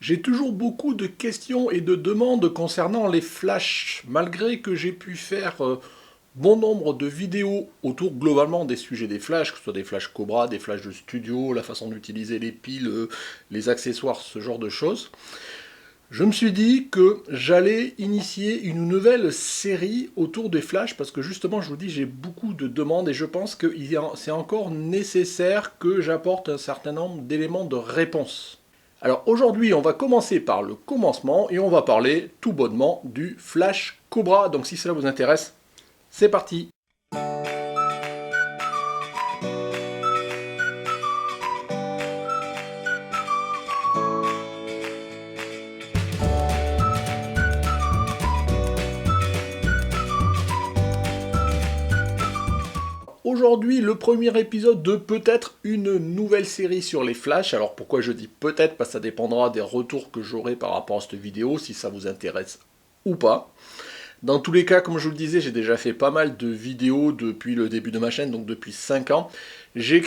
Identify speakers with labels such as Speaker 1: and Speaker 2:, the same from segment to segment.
Speaker 1: J'ai toujours beaucoup de questions et de demandes concernant les flashs, malgré que j'ai pu faire bon nombre de vidéos autour globalement des sujets des flashs, que ce soit des flashs Cobra, des flashs de studio, la façon d'utiliser les piles, les accessoires, ce genre de choses. Je me suis dit que j'allais initier une nouvelle série autour des flashs parce que justement, je vous dis, j'ai beaucoup de demandes et je pense que c'est encore nécessaire que j'apporte un certain nombre d'éléments de réponse. Alors aujourd'hui, on va commencer par le commencement et on va parler tout bonnement du Flash Cobra. Donc si cela vous intéresse, c'est parti. Aujourd'hui, le premier épisode de peut-être une nouvelle série sur les flashs. Alors pourquoi je dis peut-être? Parce que ça dépendra des retours que j'aurai par rapport à cette vidéo, si ça vous intéresse ou pas. Dans tous les cas, comme je vous le disais, j'ai déjà fait pas mal de vidéos depuis le début de ma chaîne, donc depuis 5 ans. J'ai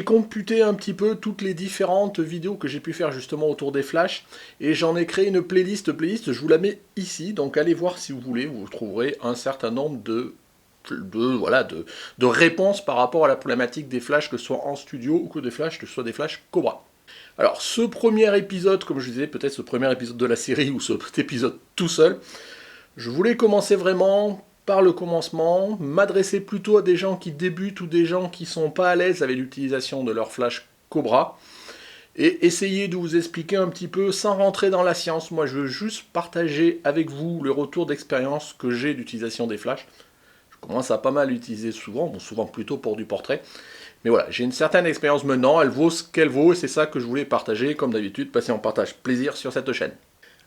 Speaker 1: computé un petit peu toutes les différentes vidéos que j'ai pu faire justement autour des flashs, et j'en ai créé une playlist, je vous la mets ici, donc allez voir si vous voulez, vous trouverez un certain nombre de réponses par rapport à la problématique des flashs, que ce soit en studio ou que ce soit des flashs Cobra. Alors ce premier épisode, comme je disais, peut-être ce premier épisode de la série ou cet épisode tout seul, je voulais commencer vraiment par le commencement, m'adresser plutôt à des gens qui débutent ou des gens qui sont pas à l'aise avec l'utilisation de leur flash Cobra, et essayer de vous expliquer un petit peu sans rentrer dans la science. Moi je veux juste partager avec vous le retour d'expérience que j'ai d'utilisation des flashs. Je commence à pas mal l'utiliser souvent, bon, souvent plutôt pour du portrait. Mais voilà, j'ai une certaine expérience maintenant, elle vaut ce qu'elle vaut, et c'est ça que je voulais partager, comme d'habitude, passer en partage plaisir sur cette chaîne.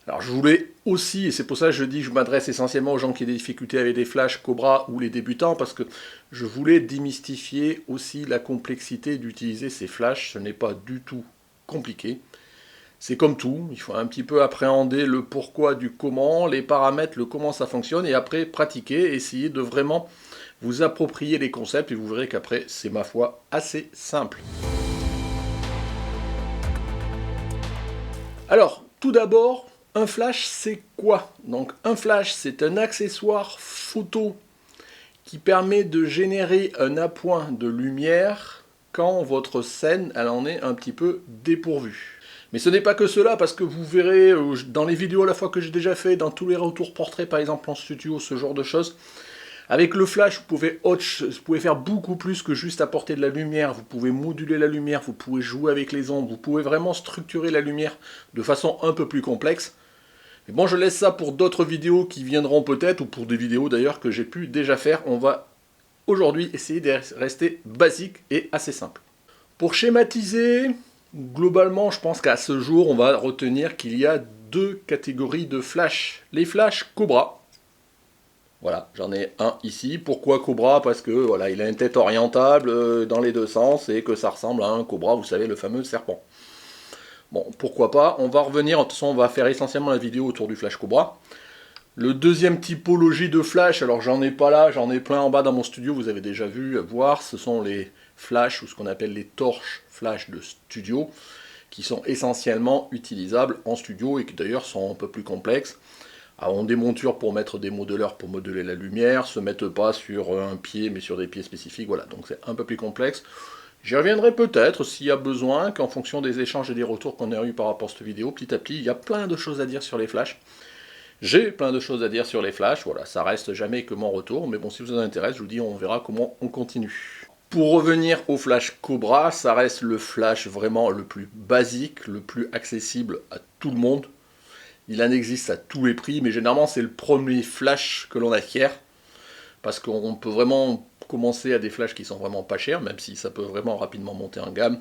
Speaker 1: Alors je voulais aussi, et c'est pour ça que je dis que je m'adresse essentiellement aux gens qui ont des difficultés avec des flashs Cobra ou les débutants, parce que je voulais démystifier aussi la complexité d'utiliser ces flashs. Ce n'est pas du tout compliqué. C'est comme tout, il faut un petit peu appréhender le pourquoi du comment, les paramètres, le comment ça fonctionne, et après pratiquer, essayer de vraiment vous approprier les concepts, et vous verrez qu'après c'est ma foi assez simple. Alors, tout d'abord, un flash, c'est quoi? Donc, un flash, c'est un accessoire photo qui permet de générer un appoint de lumière quand votre scène, elle en est un petit peu dépourvue. Mais ce n'est pas que cela, parce que vous verrez dans les vidéos à la fois que j'ai déjà fait, dans tous les retours portraits par exemple en studio, ce genre de choses. Avec le flash, vous pouvez faire beaucoup plus que juste apporter de la lumière. Vous pouvez moduler la lumière, vous pouvez jouer avec les ombres, vous pouvez vraiment structurer la lumière de façon un peu plus complexe. Mais bon, je laisse ça pour d'autres vidéos qui viendront peut-être, ou pour des vidéos d'ailleurs que j'ai pu déjà faire. On va aujourd'hui essayer de rester basique et assez simple. Pour schématiser, globalement, je pense qu'à ce jour, on va retenir qu'il y a deux catégories de flash. Les flashs Cobra. Voilà, j'en ai un ici. Pourquoi Cobra? Parce que voilà, il a une tête orientable dans les deux sens et que ça ressemble à un cobra, vous savez, le fameux serpent. Bon, pourquoi pas. On va revenir, de toute façon, on va faire essentiellement la vidéo autour du flash Cobra. Le deuxième typologie de flash, alors j'en ai pas là, j'en ai plein en bas dans mon studio, vous avez déjà vu, voir, ce sont les flashs, ou ce qu'on appelle les torches flash de studio, qui sont essentiellement utilisables en studio et qui d'ailleurs sont un peu plus complexes. Alors, on des montures pour mettre des modeleurs pour modeler la lumière, se mettent pas sur un pied mais sur des pieds spécifiques, voilà, donc c'est un peu plus complexe. J'y reviendrai peut-être s'il y a besoin, qu'en fonction des échanges et des retours qu'on a eu par rapport à cette vidéo, petit à petit, il y a plein de choses à dire sur les flashs. J'ai plein de choses à dire sur les flashs, voilà, ça reste jamais que mon retour, mais bon, si vous en intéresse, je vous dis, on verra comment on continue. Pour revenir au flash Cobra, ça reste le flash vraiment le plus basique, le plus accessible à tout le monde. Il en existe à tous les prix, mais généralement c'est le premier flash que l'on acquiert, parce qu'on peut vraiment commencer à des flashs qui sont vraiment pas chers, même si ça peut vraiment rapidement monter en gamme.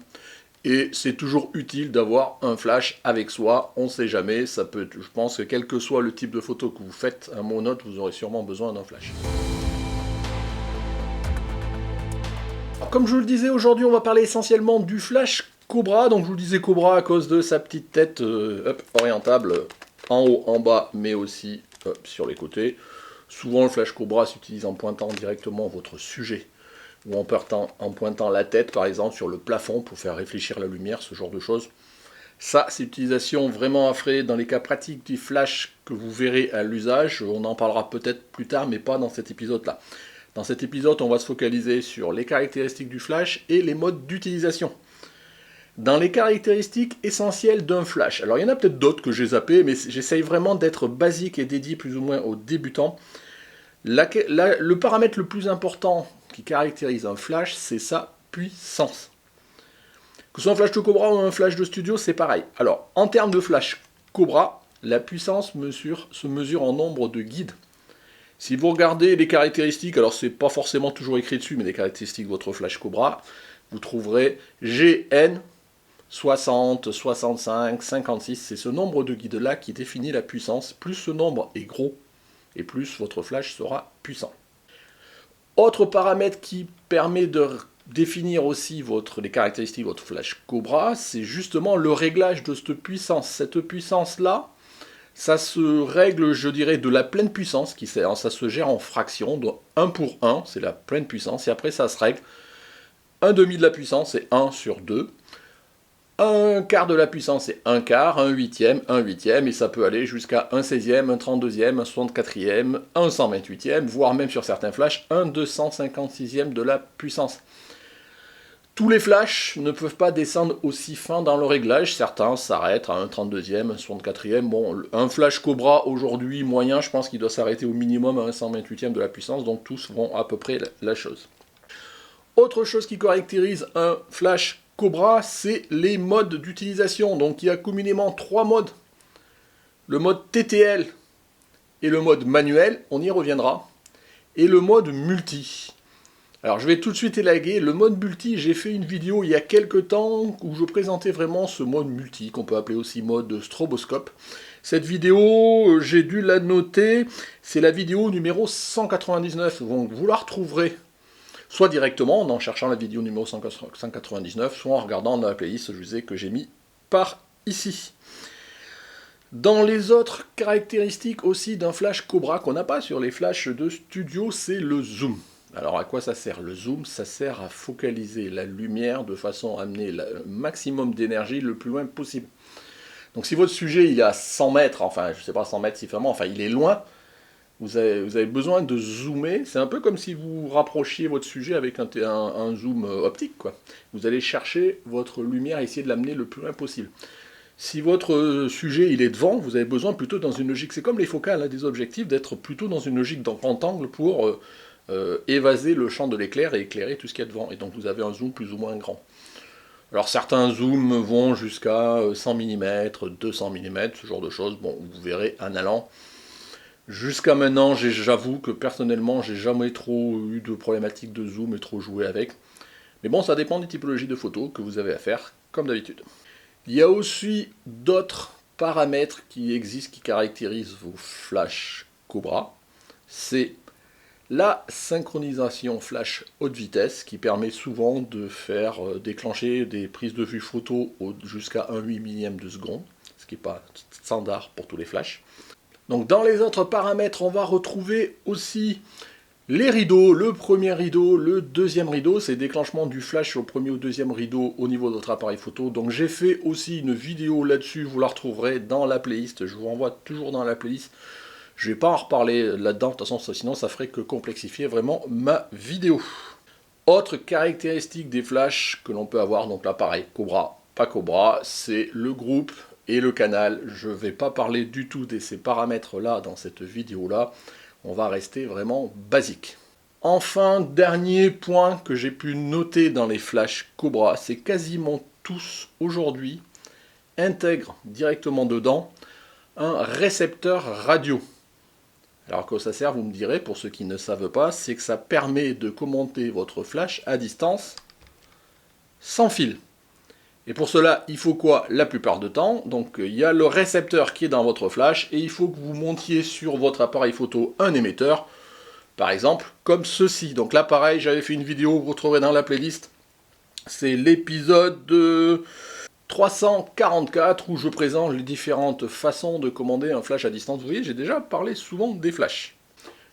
Speaker 1: Et c'est toujours utile d'avoir un flash avec soi, on ne sait jamais, ça peut, je pense que quel que soit le type de photo que vous faites, à mon note, vous aurez sûrement besoin d'un flash. Alors, comme je vous le disais, aujourd'hui on va parler essentiellement du flash Cobra, donc je vous disais Cobra à cause de sa petite tête orientable, en haut, en bas, mais aussi sur les côtés. Souvent le flash Cobra s'utilise en pointant directement votre sujet, ou en pointant la tête par exemple sur le plafond pour faire réfléchir la lumière, ce genre de choses. Ça, c'est l'utilisation vraiment à frais dans les cas pratiques du flash que vous verrez à l'usage. On en parlera peut-être plus tard, mais pas dans cet épisode-là. Dans cet épisode, on va se focaliser sur les caractéristiques du flash et les modes d'utilisation. Dans les caractéristiques essentielles d'un flash, alors il y en a peut-être d'autres que j'ai zappé, mais j'essaye vraiment d'être basique et dédié plus ou moins aux débutants. Le paramètre le plus important qui caractérise un flash, c'est sa puissance. Que ce soit un flash de Cobra ou un flash de studio, c'est pareil. Alors, en termes de flash Cobra, la puissance se mesure en nombre de guides. Si vous regardez les caractéristiques, alors c'est pas forcément toujours écrit dessus, mais les caractéristiques de votre flash Cobra, vous trouverez GN 60, 65, 56, c'est ce nombre de guides-là qui définit la puissance. Plus ce nombre est gros, et plus votre flash sera puissant. Autre paramètre qui permet de définir aussi les caractéristiques de votre flash Cobra, c'est justement le réglage de cette puissance. Cette puissance-là, ça se règle, je dirais, de la pleine puissance, ça se gère en fractions, donc 1 pour 1, c'est la pleine puissance, et après ça se règle 1 demi de la puissance, c'est 1 sur 2. Un quart de la puissance, c'est un quart, un huitième, et ça peut aller jusqu'à un 16e, un 32e, un 64e, un 128e, voire même sur certains flashs, un 256e de la puissance. Tous les flashs ne peuvent pas descendre aussi fin dans le réglage, certains s'arrêtent à un 32e, un 64e, bon, un flash Cobra aujourd'hui moyen, je pense qu'il doit s'arrêter au minimum à un 128e de la puissance, donc tous vont à peu près la chose. Autre chose qui caractérise un flash Cobra, c'est les modes d'utilisation. Donc il y a communément 3 modes. Le mode TTL et le mode manuel, on y reviendra. Et le mode multi. Alors je vais tout de suite élaguer. Le mode multi, j'ai fait une vidéo il y a quelques temps où je présentais vraiment ce mode multi, qu'on peut appeler aussi mode stroboscope. Cette vidéo, j'ai dû la noter, c'est la vidéo numéro 199. Donc vous la retrouverez soit directement en cherchant la vidéo numéro 199, soit en regardant dans la playlist, je vous ai que j'ai mis par ici. Dans les autres caractéristiques aussi d'un flash Cobra qu'on n'a pas sur les flashs de studio, c'est le zoom. Alors à quoi ça sert le zoom? Ça sert à focaliser la lumière de façon à amener le maximum d'énergie le plus loin possible. Donc si votre sujet il est à 100 mètres, enfin je ne sais pas 100 mètres si vraiment, enfin il est loin, vous avez besoin de zoomer, c'est un peu comme si vous rapprochiez votre sujet avec un zoom optique, quoi. Vous allez chercher votre lumière et essayer de l'amener le plus loin possible. Si votre sujet il est devant, vous avez besoin plutôt dans une logique, c'est comme les focales des objectifs, d'être plutôt dans une logique d'un grand angle pour évaser le champ de l'éclair et éclairer tout ce qu'il y a devant. Et donc vous avez un zoom plus ou moins grand. Alors certains zooms vont jusqu'à 100 mm, 200 mm, ce genre de choses, bon, vous verrez en allant. Jusqu'à maintenant, j'avoue que personnellement, j'ai jamais trop eu de problématiques de zoom et trop joué avec. Mais bon, ça dépend des typologies de photos que vous avez à faire, comme d'habitude. Il y a aussi d'autres paramètres qui existent, qui caractérisent vos flashs Cobra. C'est la synchronisation flash haute vitesse, qui permet souvent de faire déclencher des prises de vue photo jusqu'à 1/8 millième de seconde, ce qui n'est pas standard pour tous les flashs. Donc dans les autres paramètres, on va retrouver aussi les rideaux, le premier rideau, le deuxième rideau, c'est déclenchement du flash au premier ou deuxième rideau au niveau de votre appareil photo. Donc j'ai fait aussi une vidéo là-dessus, vous la retrouverez dans la playlist, je vous renvoie toujours dans la playlist. Je ne vais pas en reparler là-dedans, de toute façon sinon ça ferait que complexifier vraiment ma vidéo. Autre caractéristique des flashs que l'on peut avoir, donc l'appareil Cobra, pas Cobra, c'est le groupe et le canal. Je ne vais pas parler du tout de ces paramètres-là dans cette vidéo-là. On va rester vraiment basique. Enfin, dernier point que j'ai pu noter dans les flashs Cobra, c'est quasiment tous aujourd'hui intègrent directement dedans un récepteur radio. Alors à quoi ça sert, vous me direz, pour ceux qui ne savent pas, c'est que ça permet de commenter votre flash à distance sans fil. Et pour cela, il faut quoi la plupart du temps? Donc il y a le récepteur qui est dans votre flash et il faut que vous montiez sur votre appareil photo un émetteur, par exemple comme ceci. Donc là pareil, j'avais fait une vidéo, vous retrouverez dans la playlist, c'est l'épisode 344 où je présente les différentes façons de commander un flash à distance. Vous voyez, j'ai déjà parlé souvent des flashs.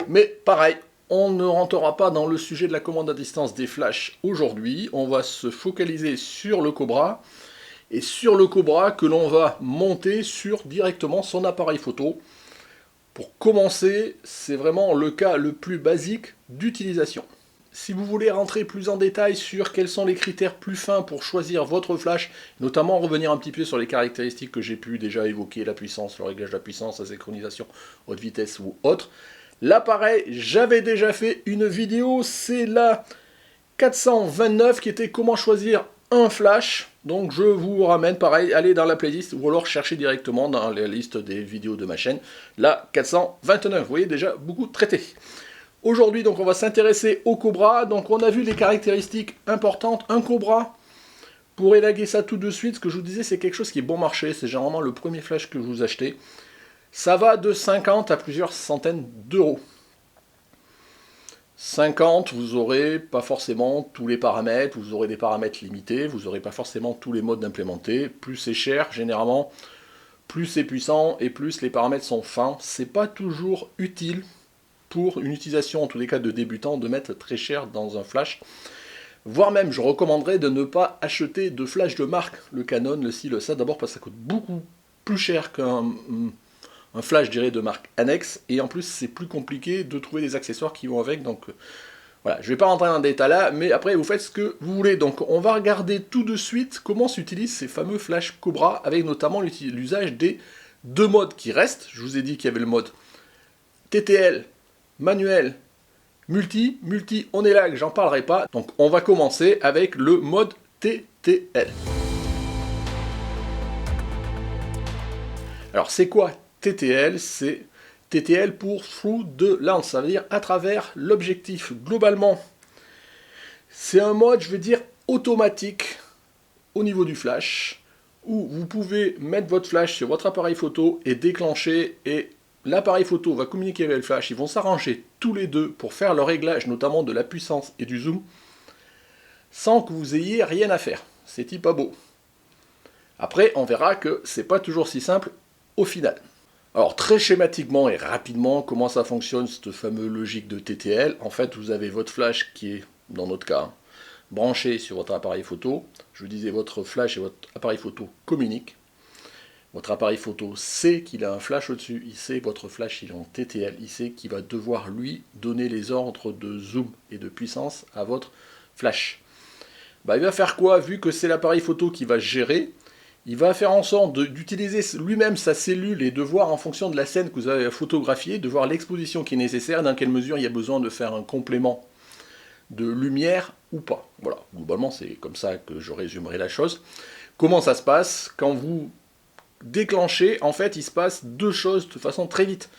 Speaker 1: Mais pareil, on ne rentrera pas dans le sujet de la commande à distance des flashs aujourd'hui, on va se focaliser sur le Cobra. et sur le Cobra que l'on va monter sur directement son appareil photo. Pour commencer, c'est vraiment le cas le plus basique d'utilisation. Si vous voulez rentrer plus en détail sur quels sont les critères plus fins pour choisir votre flash, notamment revenir un petit peu sur les caractéristiques que j'ai pu déjà évoquer, la puissance, le réglage de la puissance, la synchronisation, haute vitesse ou autre, là pareil, j'avais déjà fait une vidéo, c'est la 429 qui était comment choisir un flash. Donc je vous ramène pareil, allez dans la playlist ou alors cherchez directement dans la liste des vidéos de ma chaîne, la 429, vous voyez déjà beaucoup traité. Aujourd'hui, donc, on va s'intéresser au Cobra. Donc, on a vu les caractéristiques importantes. Un Cobra, pour élaguer ça tout de suite, ce que je vous disais, c'est quelque chose qui est bon marché. C'est généralement le premier flash que vous achetez. Ça va de 50 à plusieurs centaines d'euros. 50, vous n'aurez pas forcément tous les paramètres. Vous aurez des paramètres limités. Vous n'aurez pas forcément tous les modes d'implémenter. Plus c'est cher, généralement, plus c'est puissant et plus les paramètres sont fins. C'est pas toujours utile pour une utilisation, en tous les cas de débutant, de mettre très cher dans un flash. Voire même, je recommanderais de ne pas acheter de flash de marque, le Canon, le ci, le ça, d'abord parce que ça coûte beaucoup plus cher qu'un flash, je dirais, de marque annexe, et en plus, c'est plus compliqué de trouver des accessoires qui vont avec, donc voilà, je ne vais pas rentrer dans le détail là, mais après, vous faites ce que vous voulez. Donc, on va regarder tout de suite comment s'utilisent ces fameux flash Cobra, avec notamment l'usage des deux modes qui restent. Je vous ai dit qu'il y avait le mode TTL, manuel, multi, on est là, j'en parlerai pas. Donc on va commencer avec le mode TTL. Alors c'est quoi TTL? C'est TTL pour Through the Lens, ça veut dire à travers l'objectif. Globalement, c'est un mode, je veux dire, automatique au niveau du flash, où vous pouvez mettre votre flash sur votre appareil photo et déclencher, et l'appareil photo va communiquer avec le flash, ils vont s'arranger tous les deux pour faire le réglage, notamment de la puissance et du zoom, sans que vous ayez rien à faire. C'est pas beau. Après, on verra que c'est pas toujours si simple au final. Alors, très schématiquement et rapidement, comment ça fonctionne, cette fameuse logique de TTL? En fait, vous avez votre flash qui est, dans notre cas, branché sur votre appareil photo. Je vous disais, votre flash et votre appareil photo communiquent. Votre appareil photo sait qu'il a un flash au-dessus, il sait que votre flash il est en TTL, il sait qu'il va devoir lui donner les ordres de zoom et de puissance à votre flash. Il va faire quoi? Vu que c'est l'appareil photo qui va gérer, il va faire en sorte d'utiliser lui-même sa cellule et de voir en fonction de la scène que vous avez photographiée, de voir l'exposition qui est nécessaire, dans quelle mesure il y a besoin de faire un complément de lumière ou pas. Voilà, globalement c'est comme ça que je résumerai la chose. Comment ça se passe? Quand vous déclenchez, en fait il se passe deux choses de façon très vite.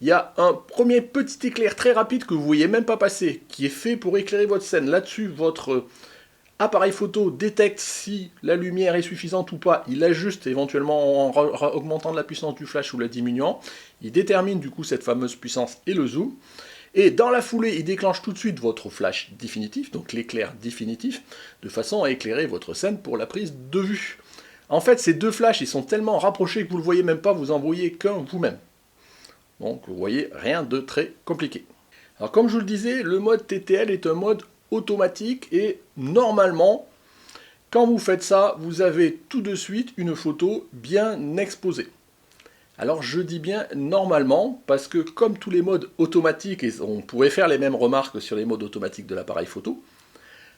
Speaker 1: Il y a un premier petit éclair très rapide que vous ne voyez même pas passer, qui est fait pour éclairer votre scène. Là-dessus, votre appareil photo détecte si la lumière est suffisante ou pas. Il ajuste éventuellement en augmentant la puissance du flash ou la diminuant. Il détermine du coup cette fameuse puissance et le zoom. Et dans la foulée, il déclenche tout de suite votre flash définitif, donc l'éclair définitif, de façon à éclairer votre scène pour la prise de vue. En fait, ces deux flashs, ils sont tellement rapprochés que vous ne le voyez même pas, vous en voyez qu'un vous-même. Donc, vous voyez, rien de très compliqué. Alors, comme je vous le disais, le mode TTL est un mode automatique et normalement, quand vous faites ça, vous avez tout de suite une photo bien exposée. Alors, je dis bien normalement, parce que comme tous les modes automatiques, et on pourrait faire les mêmes remarques sur les modes automatiques de l'appareil photo,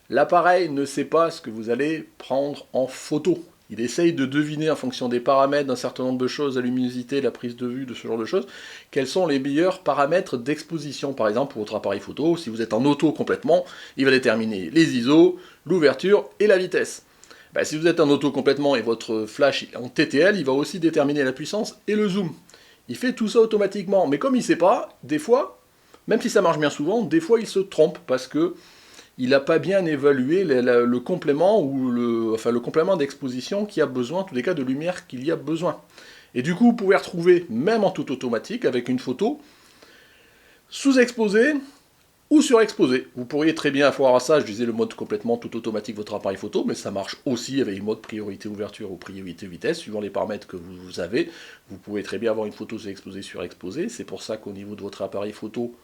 Speaker 1: l'appareil ne sait pas ce que vous allez prendre en photo. Il essaye de deviner en fonction des paramètres, d'un certain nombre de choses, la luminosité, la prise de vue, de ce genre de choses, quels sont les meilleurs paramètres d'exposition. Par exemple, pour votre appareil photo, si vous êtes en auto complètement, il va déterminer les ISO, l'ouverture et la vitesse. Si vous êtes en auto complètement et votre flash est en TTL, il va aussi déterminer la puissance et le zoom. Il fait tout ça automatiquement, mais comme il ne sait pas, des fois, même si ça marche bien souvent, des fois il se trompe parce que il n'a pas bien évalué le complément ou le complément d'exposition qui a besoin, en tous les cas de lumière qu'il y a besoin. Et du coup, vous pouvez retrouver, même en tout automatique, avec une photo, sous-exposée ou surexposée. Vous pourriez très bien avoir ça, je disais le mode complètement tout automatique de votre appareil photo, mais ça marche aussi avec le mode priorité ouverture ou priorité vitesse, suivant les paramètres que vous avez. Vous pouvez très bien avoir une photo sous-exposée, surexposée. C'est pour ça qu'au niveau de votre appareil photo,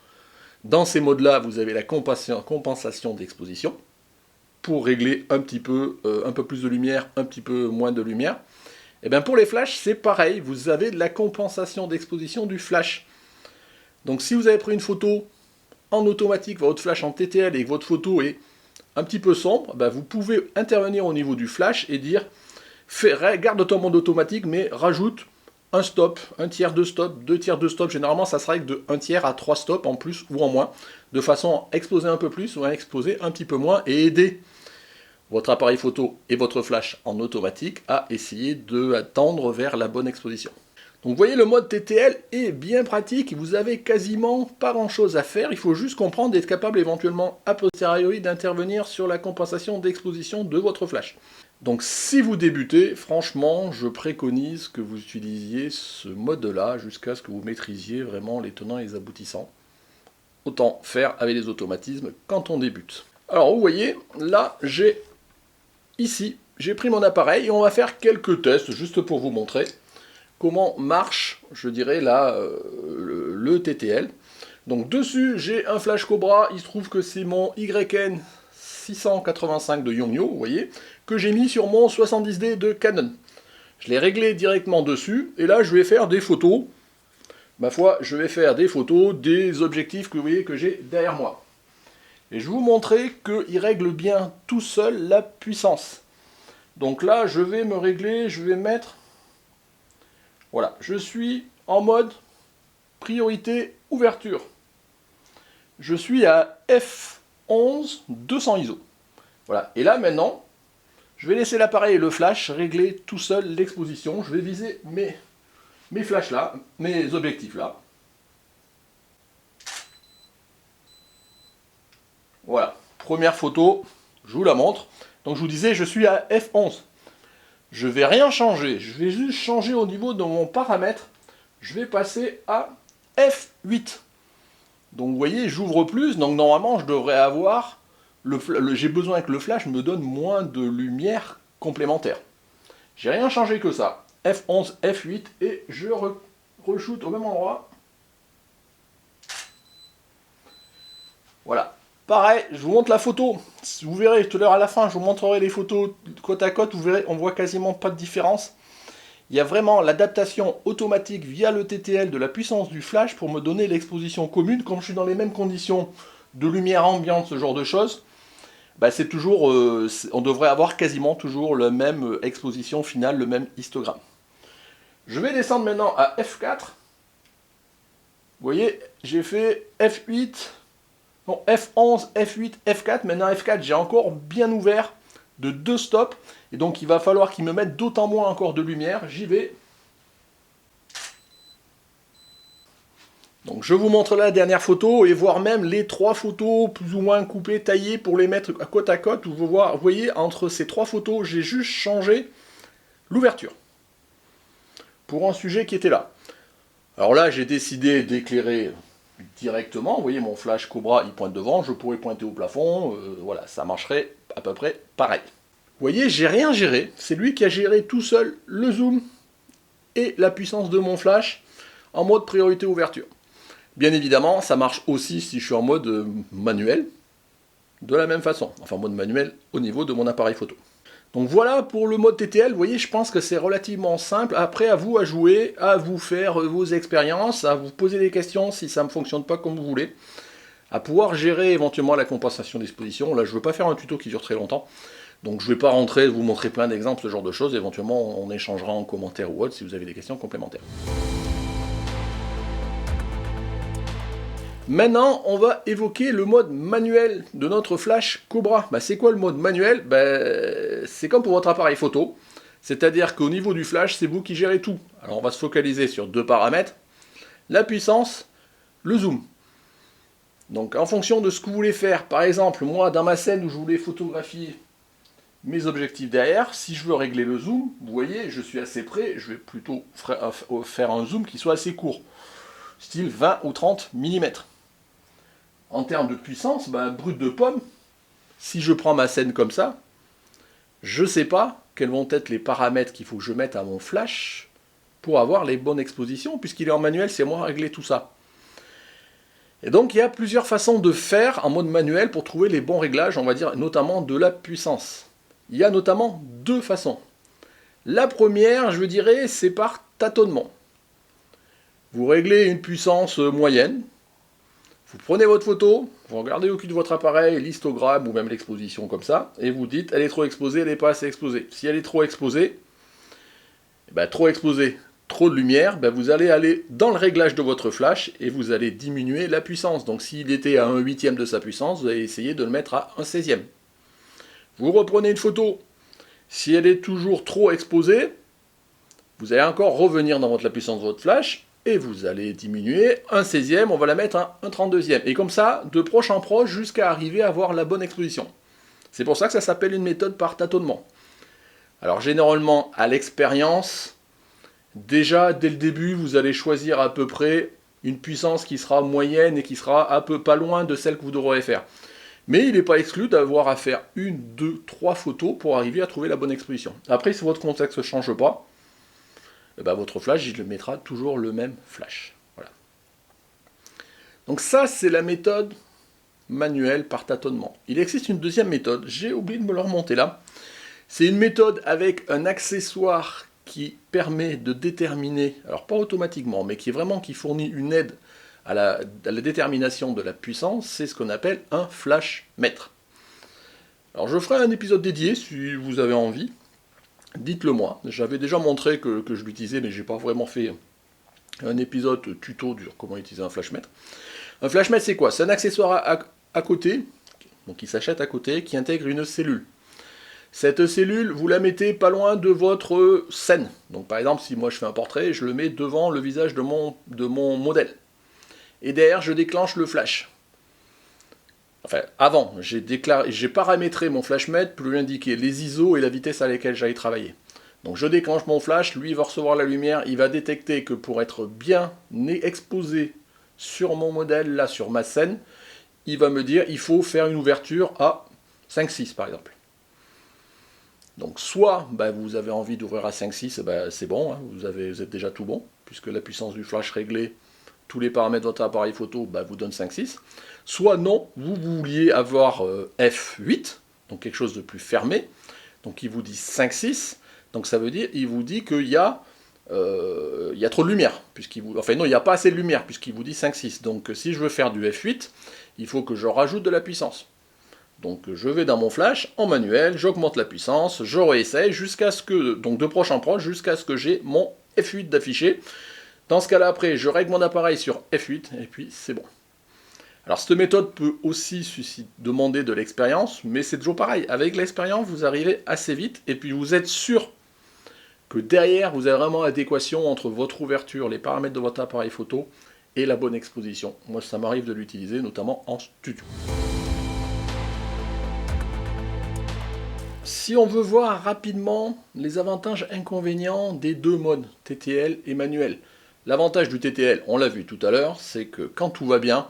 Speaker 1: dans ces modes-là, vous avez la compensation d'exposition. pour régler un peu plus de lumière, un petit peu moins de lumière. Et bien pour les flashs, c'est pareil, vous avez de la compensation d'exposition du flash. Donc si vous avez pris une photo en automatique, votre flash en TTL et que votre photo est un petit peu sombre, ben vous pouvez intervenir au niveau du flash et dire garde ton mode automatique, mais rajoute un stop, un tiers de stop, deux tiers de stop. Généralement, ça se règle de 1 tiers à 3 stops en plus ou en moins, de façon à exposer un peu plus ou à exposer un petit peu moins et aider votre appareil photo et votre flash en automatique à essayer de tendre vers la bonne exposition. Donc vous voyez, le mode TTL est bien pratique, vous avez quasiment pas grand chose à faire, il faut juste comprendre et être capable éventuellement a posteriori d'intervenir sur la compensation d'exposition de votre flash. Donc si vous débutez, franchement, je préconise que vous utilisiez ce mode-là jusqu'à ce que vous maîtrisiez vraiment les tenants et les aboutissants. Autant faire avec les automatismes quand on débute. Alors vous voyez, là j'ai pris mon appareil et on va faire quelques tests juste pour vous montrer comment marche, je dirais là, le TTL. Donc dessus j'ai un flash Cobra, il se trouve que c'est mon YN 685 de Yongnuo, vous voyez, que j'ai mis sur mon 70D de Canon. Je l'ai réglé directement dessus, et là je vais faire des photos. Ma foi, je vais faire des photos des objectifs que vous voyez que j'ai derrière moi. Et je vais vous montrer qu'il règle bien tout seul la puissance. Donc là, je vais me régler, je vais mettre... Voilà, je suis en mode priorité ouverture. Je suis à F11 200 ISO. Voilà, et là maintenant, je vais laisser l'appareil et le flash régler tout seul l'exposition. Je vais viser mes flashs là, mes objectifs là. Voilà, première photo, je vous la montre. Donc je vous disais, je suis à F11. Je ne vais rien changer, je vais juste changer au niveau de mon paramètre. Je vais passer à F8. Donc vous voyez, j'ouvre plus, donc normalement je devrais avoir... j'ai besoin que le flash me donne moins de lumière complémentaire. J'ai rien changé que ça. F11, F8 et je re-shoot au même endroit. Voilà. Pareil, je vous montre la photo. Vous verrez tout à l'heure à la fin, je vous montrerai les photos côte à côte. Vous verrez, on voit quasiment pas de différence. Il y a vraiment l'adaptation automatique via le TTL de la puissance du flash pour me donner l'exposition commune. Comme je suis dans les mêmes conditions de lumière ambiante, ce genre de choses, bah c'est toujours, on devrait avoir quasiment toujours la même exposition finale, le même histogramme. Je vais descendre maintenant à F4. Vous voyez, j'ai fait F8, non, F11, F8, F4. Maintenant F4, j'ai encore bien ouvert de 2 stops. Et donc il va falloir qu'il me mette d'autant moins encore de lumière. J'y vais. Donc je vous montre la dernière photo et voire même les 3 photos plus ou moins coupées, taillées pour les mettre côte à côte. Vous voyez, entre ces 3 photos, j'ai juste changé l'ouverture pour un sujet qui était là. Alors là, j'ai décidé d'éclairer directement. Vous voyez, mon flash Cobra, il pointe devant. Je pourrais pointer au plafond. Voilà, ça marcherait à peu près pareil. Vous voyez, j'ai rien géré. C'est lui qui a géré tout seul le zoom et la puissance de mon flash en mode priorité ouverture. Bien évidemment, ça marche aussi si je suis en mode manuel, de la même façon. Enfin, mode manuel au niveau de mon appareil photo. Donc voilà pour le mode TTL. Vous voyez, je pense que c'est relativement simple. Après, à vous à jouer, à vous faire vos expériences, à vous poser des questions si ça ne fonctionne pas comme vous voulez, à pouvoir gérer éventuellement la compensation d'exposition. Là, je ne veux pas faire un tuto qui dure très longtemps. Donc je ne vais pas rentrer, vous montrer plein d'exemples, ce genre de choses. Éventuellement, on échangera en commentaire ou autre si vous avez des questions complémentaires. Maintenant, on va évoquer le mode manuel de notre flash Cobra. Bah, c'est quoi le mode manuel? C'est comme pour votre appareil photo. C'est-à-dire qu'au niveau du flash, c'est vous qui gérez tout. Alors on va se focaliser sur 2 paramètres. La puissance, le zoom. Donc en fonction de ce que vous voulez faire, par exemple, moi dans ma scène où je voulais photographier mes objectifs derrière, si je veux régler le zoom, vous voyez, je suis assez près, je vais plutôt faire un zoom qui soit assez court, style 20 ou 30 mm. En termes de puissance, brut de pomme, si je prends ma scène comme ça, je ne sais pas quels vont être les paramètres qu'il faut que je mette à mon flash pour avoir les bonnes expositions, puisqu'il est en manuel, c'est moi à régler tout ça. Et donc il y a plusieurs façons de faire en mode manuel pour trouver les bons réglages, on va dire notamment de la puissance. Il y a notamment deux façons. La première, je dirais, c'est par tâtonnement. Vous réglez une puissance moyenne, vous prenez votre photo, vous regardez au cul de votre appareil, l'histogramme ou même l'exposition comme ça, et vous dites elle est trop exposée, elle n'est pas assez exposée. Si elle est trop exposée, trop de lumière, vous allez aller dans le réglage de votre flash et vous allez diminuer la puissance. Donc s'il était à 1/8 de sa puissance, vous allez essayer de le mettre à 1/16. Vous reprenez une photo, si elle est toujours trop exposée, vous allez encore revenir dans la puissance de votre flash et vous allez diminuer 1/16, on va la mettre à 1/32. Et comme ça, de proche en proche, jusqu'à arriver à avoir la bonne exposition. C'est pour ça que ça s'appelle une méthode par tâtonnement. Alors généralement, à l'expérience, déjà, dès le début, vous allez choisir à peu près une puissance qui sera moyenne et qui sera un peu pas loin de celle que vous devrez faire. Mais il n'est pas exclu d'avoir à faire 1, 2, 3 photos pour arriver à trouver la bonne exposition. Après, si votre contexte ne change pas, votre flash, il mettra toujours le même flash. Voilà. Donc ça, c'est la méthode manuelle par tâtonnement. Il existe une deuxième méthode, j'ai oublié de me le remonter là. C'est une méthode avec un accessoire qui permet de déterminer, alors pas automatiquement, mais qui fournit une aide à la détermination de la puissance, c'est ce qu'on appelle un flash mètre. Alors je ferai un épisode dédié si vous avez envie, dites-le moi. J'avais déjà montré que je l'utilisais, mais j'ai pas vraiment fait un épisode tuto sur comment utiliser un flash mètre. Un flash mètre c'est quoi? C'est un accessoire à côté, donc qui s'achète à côté, qui intègre une cellule. Cette cellule, vous la mettez pas loin de votre scène. Donc par exemple, si moi je fais un portrait, je le mets devant le visage de mon modèle. Et derrière, je déclenche le flash. Enfin, avant, j'ai paramétré mon flash mètre pour lui indiquer les ISO et la vitesse à laquelle j'allais travailler. Donc je déclenche mon flash, lui il va recevoir la lumière, il va détecter que pour être bien exposé sur mon modèle, là sur ma scène, il va me dire il faut faire une ouverture à 5,6 par exemple. Donc soit vous avez envie d'ouvrir à 5,6, c'est bon, hein, vous êtes déjà tout bon, puisque la puissance du flash réglée, tous les paramètres de votre appareil photo vous donne 5,6. Soit non, vous vouliez avoir f8, donc quelque chose de plus fermé, donc il vous dit 5,6, donc ça veut dire, il vous dit qu'il y a trop de lumière, il n'y a pas assez de lumière, puisqu'il vous dit 5,6. Donc si je veux faire du f8, il faut que je rajoute de la puissance. Donc je vais dans mon flash, en manuel, j'augmente la puissance, je réessaye jusqu'à ce que, donc de proche en proche, jusqu'à ce que j'ai mon f8 d'affiché. Dans ce cas-là, après, je règle mon appareil sur f8, et puis c'est bon. Alors cette méthode peut aussi demander de l'expérience, mais c'est toujours pareil. Avec l'expérience, vous arrivez assez vite, et puis vous êtes sûr que derrière, vous avez vraiment l'adéquation entre votre ouverture, les paramètres de votre appareil photo, et la bonne exposition. Moi, ça m'arrive de l'utiliser, notamment en studio. Si on veut voir rapidement les avantages et inconvénients des deux modes, TTL et manuel. L'avantage du TTL, on l'a vu tout à l'heure, c'est que quand tout va bien,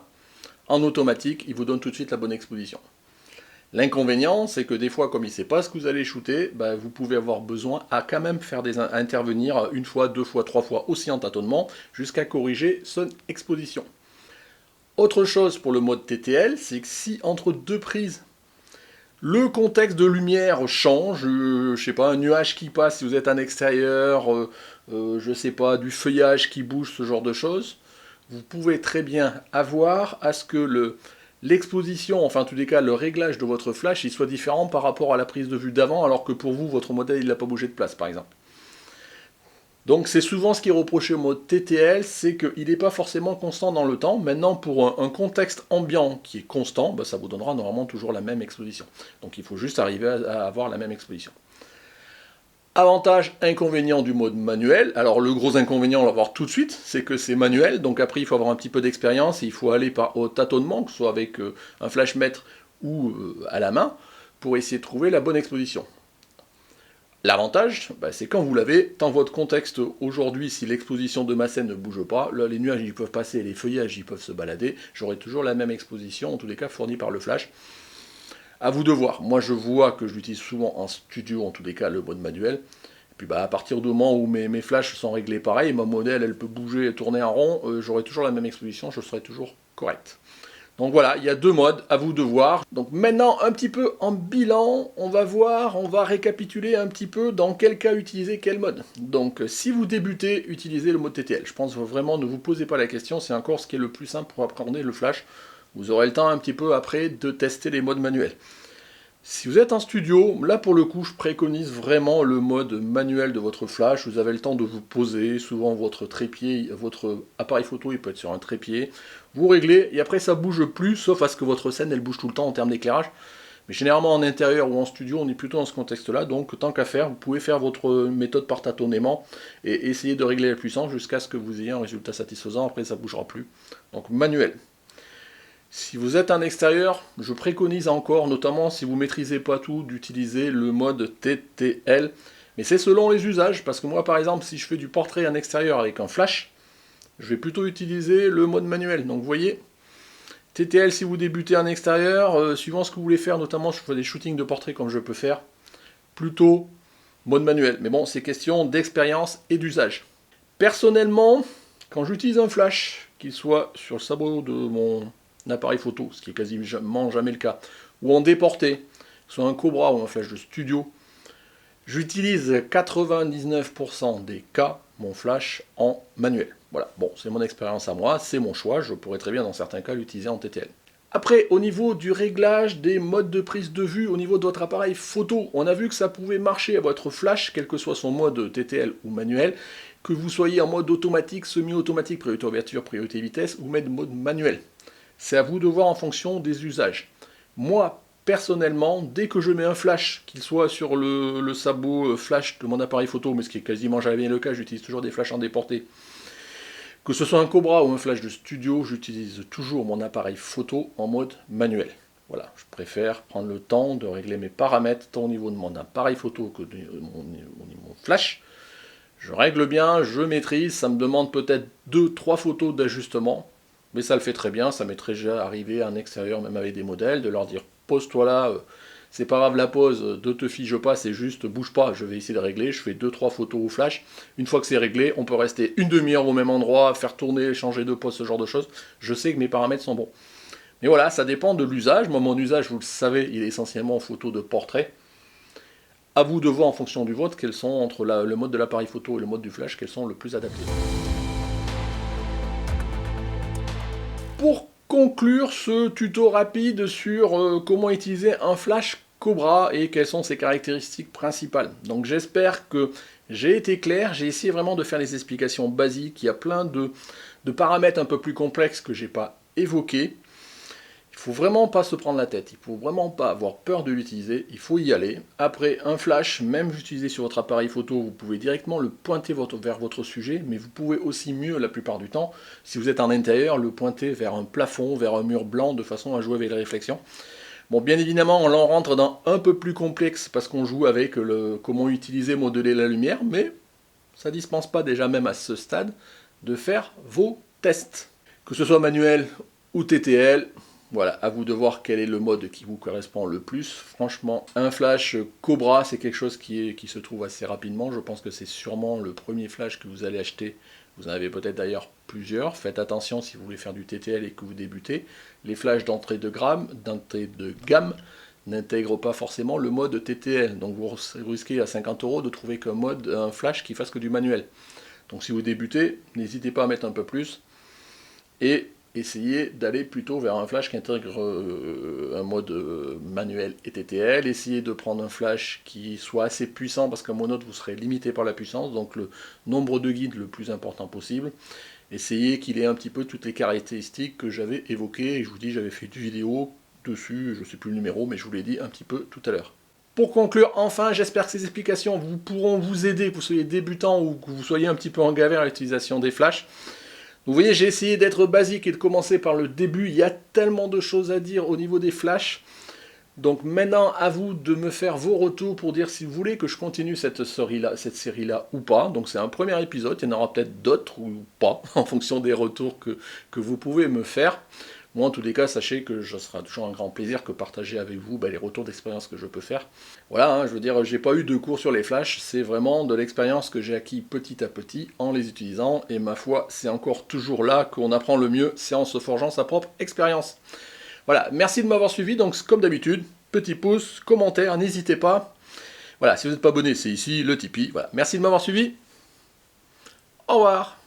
Speaker 1: en automatique, il vous donne tout de suite la bonne exposition. L'inconvénient, c'est que des fois, comme il ne sait pas ce que vous allez shooter, vous pouvez avoir besoin à quand même intervenir une fois, deux fois, trois fois aussi en tâtonnement, jusqu'à corriger son exposition. Autre chose pour le mode TTL, c'est que si entre deux prises, le contexte de lumière change, je sais pas, un nuage qui passe si vous êtes en extérieur, je sais pas, du feuillage qui bouge, ce genre de choses, vous pouvez très bien avoir à ce que l'exposition, enfin en tous les cas le réglage de votre flash, il soit différent par rapport à la prise de vue d'avant, alors que pour vous, votre modèle il n'a pas bougé de place par exemple. Donc c'est souvent ce qui est reproché au mode TTL, c'est qu'il n'est pas forcément constant dans le temps. Maintenant, pour un contexte ambiant qui est constant, ça vous donnera normalement toujours la même exposition. Donc il faut juste arriver à avoir la même exposition. Avantage, inconvénient du mode manuel. Alors le gros inconvénient, on va voir tout de suite, c'est que c'est manuel. Donc après, il faut avoir un petit peu d'expérience, il faut aller au tâtonnement, que ce soit avec un flash mètre ou à la main, pour essayer de trouver la bonne exposition. L'avantage, c'est quand vous l'avez, dans votre contexte aujourd'hui, si l'exposition de ma scène ne bouge pas, là les nuages ils peuvent passer, les feuillages ils peuvent se balader, j'aurai toujours la même exposition, en tous les cas fournie par le flash. À vous de voir, moi je vois que je l'utilise souvent en studio, en tous les cas le mode manuel, et puis à partir du moment où mes flashs sont réglés pareil, ma modèle elle peut bouger et tourner en rond, j'aurai toujours la même exposition, je serai toujours correct. Donc voilà, il y a 2 modes, à vous de voir. Donc maintenant, un petit peu en bilan, on va récapituler un petit peu dans quel cas utiliser quel mode. Donc si vous débutez, utilisez le mode TTL. Je pense vraiment, ne vous posez pas la question, c'est encore ce qui est le plus simple pour appréhender le flash. Vous aurez le temps un petit peu après de tester les modes manuels. Si vous êtes en studio, là pour le coup, je préconise vraiment le mode manuel de votre flash. Vous avez le temps de vous poser, souvent votre trépied, votre appareil photo, il peut être sur un trépied. Vous réglez, et après ça bouge plus, sauf à ce que votre scène, elle bouge tout le temps en termes d'éclairage. Mais généralement en intérieur ou en studio, on est plutôt dans ce contexte-là, donc tant qu'à faire, vous pouvez faire votre méthode par tâtonnement et essayer de régler la puissance jusqu'à ce que vous ayez un résultat satisfaisant, après ça ne bougera plus. Donc manuel. Si vous êtes en extérieur, je préconise encore, notamment si vous ne maîtrisez pas tout, d'utiliser le mode TTL. Mais c'est selon les usages, parce que moi par exemple, si je fais du portrait en extérieur avec un flash, je vais plutôt utiliser le mode manuel. Donc vous voyez, TTL si vous débutez en extérieur, suivant ce que vous voulez faire, notamment je fais des shootings de portrait comme je peux faire, plutôt mode manuel. Mais bon, c'est question d'expérience et d'usage. Personnellement, quand j'utilise un flash, qu'il soit sur le sabot de mon appareil photo, ce qui est quasiment jamais le cas, ou en déporté, soit un Cobra ou un flash de studio, j'utilise 99% des cas mon flash en manuel. Voilà, bon, c'est mon expérience à moi, c'est mon choix, je pourrais très bien dans certains cas l'utiliser en TTL. Après, au niveau du réglage des modes de prise de vue, au niveau de votre appareil photo, on a vu que ça pouvait marcher à votre flash, quel que soit son mode TTL ou manuel, que vous soyez en mode automatique, semi-automatique, priorité ouverture, priorité vitesse, ou mode manuel. C'est à vous de voir en fonction des usages. Moi, personnellement, dès que je mets un flash, qu'il soit sur le sabot flash de mon appareil photo, mais ce qui est quasiment jamais le cas, j'utilise toujours des flashs en déporté, que ce soit un Cobra ou un flash de studio, j'utilise toujours mon appareil photo en mode manuel. Voilà, je préfère prendre le temps de régler mes paramètres tant au niveau de mon appareil photo que de mon flash. Je règle bien, je maîtrise, ça me demande peut-être 2-3 photos d'ajustement, mais ça le fait très bien, ça m'est déjà arrivé en extérieur, même avec des modèles, de leur dire pose-toi là, c'est pas grave la pose, ne te fige pas, c'est juste bouge pas, je vais essayer de régler, je fais 2-3 photos au flash, une fois que c'est réglé, on peut rester une demi-heure au même endroit, faire tourner, changer de pose, ce genre de choses, je sais que mes paramètres sont bons. Mais voilà, ça dépend de l'usage, moi mon usage, vous le savez, il est essentiellement en photo de portrait. À vous de voir en fonction du vôtre, quels sont entre le mode de l'appareil photo et le mode du flash, quels sont le plus adaptés. Pour conclure ce tuto rapide sur comment utiliser un flash Cobra et quelles sont ses caractéristiques principales. Donc j'espère que j'ai été clair, j'ai essayé vraiment de faire les explications basiques, il y a plein de paramètres un peu plus complexes que j'ai pas évoqués. Il ne faut vraiment pas se prendre la tête, il ne faut vraiment pas avoir peur de l'utiliser, il faut y aller. Après, un flash, même utilisé sur votre appareil photo, vous pouvez directement le pointer vers votre sujet, mais vous pouvez aussi mieux, la plupart du temps, si vous êtes en intérieur, le pointer vers un plafond, vers un mur blanc, de façon à jouer avec les réflexions. Bon, bien évidemment, on en rentre dans un peu plus complexe, parce qu'on joue avec comment utiliser, modeler la lumière, mais ça ne dispense pas déjà même à ce stade de faire vos tests. Que ce soit manuel ou TTL, voilà, à vous de voir quel est le mode qui vous correspond le plus. Franchement, un flash Cobra, c'est quelque chose qui se trouve assez rapidement. Je pense que c'est sûrement le premier flash que vous allez acheter. Vous en avez peut-être d'ailleurs plusieurs. Faites attention si vous voulez faire du TTL et que vous débutez. Les flashs d'entrée de gamme n'intègrent pas forcément le mode TTL. Donc vous risquez à 50 € de trouver un flash qui fasse que du manuel. Donc si vous débutez, n'hésitez pas à mettre un peu plus. Et essayez d'aller plutôt vers un flash qui intègre un mode manuel et TTL. Essayez de prendre un flash qui soit assez puissant parce qu'à monote vous serez limité par la puissance, donc le nombre de guides le plus important possible. Essayez qu'il ait un petit peu toutes les caractéristiques que j'avais évoquées, et je vous dis, j'avais fait une vidéo dessus, je ne sais plus le numéro, mais je vous l'ai dit un petit peu tout à l'heure. Pour conclure, enfin, j'espère que ces explications pourront vous aider, que vous soyez débutant ou que vous soyez un petit peu engagé à l'utilisation des flashs. Vous voyez, j'ai essayé d'être basique et de commencer par le début. Il y a tellement de choses à dire au niveau des flashs. Donc maintenant, à vous de me faire vos retours pour dire si vous voulez que je continue cette série-là ou pas. Donc c'est un premier épisode, il y en aura peut-être d'autres ou pas, en fonction des retours que vous pouvez me faire. Moi, en tous les cas, sachez que ce sera toujours un grand plaisir que partager avec vous les retours d'expérience que je peux faire. Voilà, hein, je veux dire, j'ai pas eu de cours sur les flashs, c'est vraiment de l'expérience que j'ai acquis petit à petit en les utilisant, et ma foi, c'est encore toujours là qu'on apprend le mieux, c'est en se forgeant sa propre expérience. Voilà, merci de m'avoir suivi, donc comme d'habitude, petit pouce, commentaire, n'hésitez pas. Voilà, si vous n'êtes pas abonné, c'est ici, le Tipeee. Voilà, merci de m'avoir suivi. Au revoir.